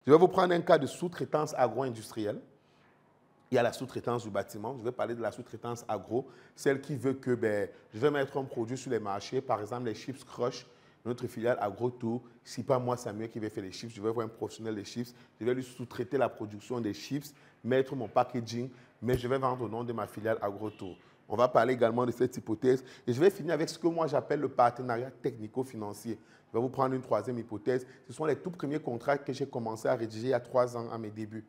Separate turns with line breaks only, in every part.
Je vais vous prendre un cas de sous-traitance agro-industrielle. Il y a la sous-traitance du bâtiment. Je vais parler de la sous-traitance agro, celle qui veut que je vais mettre un produit sur les marchés, par exemple les chips Crush, notre filiale AgroTour. Si pas moi, Samuel, qui va faire les chips, je vais voir un professionnel des chips. Je vais lui sous-traiter la production des chips, mettre mon packaging, mais je vais vendre au nom de ma filiale AgroTour. On va parler également de cette hypothèse. Et je vais finir avec ce que moi j'appelle le partenariat technico-financier. Je vais vous prendre une troisième hypothèse. Ce sont les tout premiers contrats que j'ai commencé à rédiger il y a 3 ans à mes débuts.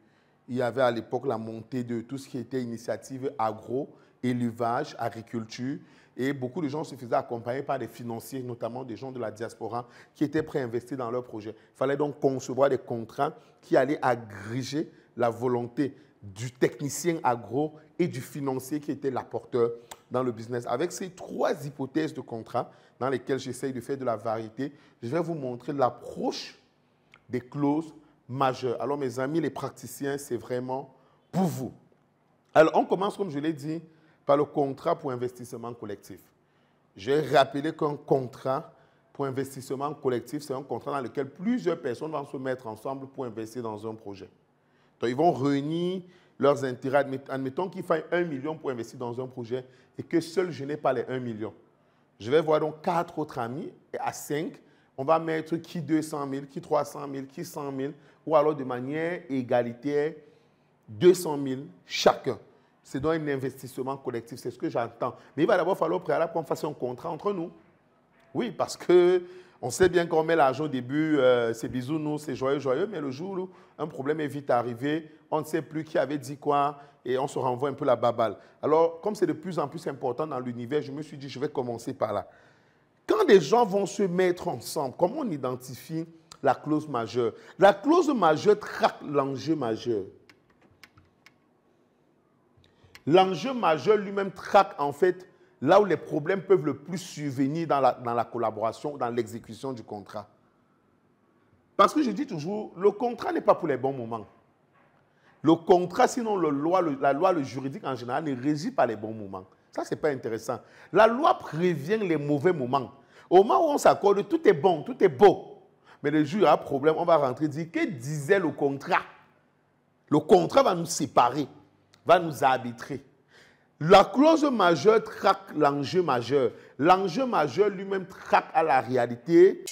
Il y avait à l'époque la montée de tout ce qui était initiative agro, élevage, agriculture. Et beaucoup de gens se faisaient accompagner par des financiers, notamment des gens de la diaspora, qui étaient prêts à investir dans leurs projets. Il fallait donc concevoir des contrats qui allaient agréger la volonté du technicien agro et du financier qui était l'apporteur dans le business. Avec ces 3 hypothèses de contrat dans lesquelles j'essaye de faire de la variété, je vais vous montrer l'approche des clauses majeures. Alors mes amis, les praticiens, c'est vraiment pour vous. Alors on commence, comme je l'ai dit, par le contrat pour investissement collectif. Je vais rappeler qu'un contrat pour investissement collectif, c'est un contrat dans lequel plusieurs personnes vont se mettre ensemble pour investir dans un projet. Donc, ils vont réunir leurs intérêts. Admettons qu'il faille 1 million pour investir dans un projet et que seul je n'ai pas les 1 million. Je vais voir donc 4 autres amis et à 5, on va mettre qui 200 000, qui 300 000, qui 100 000 ou alors de manière égalitaire 200 000 chacun. C'est donc un investissement collectif, c'est ce que j'entends. Mais il va d'abord falloir au préalable qu'on fasse un contrat entre nous. Oui, parce qu'on sait bien qu'on met l'argent au début, c'est bisounours, c'est joyeux, joyeux, mais le jour où un problème est vite arrivé, on ne sait plus qui avait dit quoi et on se renvoie un peu la baballe. Alors, comme c'est de plus en plus important dans l'univers, je me suis dit, je vais commencer par là. Quand des gens vont se mettre ensemble, comment on identifie la clause majeure? La clause majeure traque l'enjeu majeur. L'enjeu majeur lui-même traque en fait là où les problèmes peuvent le plus survenir dans la collaboration, dans l'exécution du contrat. Parce que je dis toujours, le contrat n'est pas pour les bons moments. Le contrat, sinon la loi, le juridique en général, ne régit pas les bons moments. Ça, ce n'est pas intéressant. La loi prévient les mauvais moments. Au moment où on s'accorde, tout est bon, tout est beau. Mais le jour où il y a un problème, on va rentrer et dire, que disait le contrat? Le contrat va nous séparer, va nous arbitrer. La clause majeure traque l'enjeu majeur. L'enjeu majeur lui-même traque à la réalité.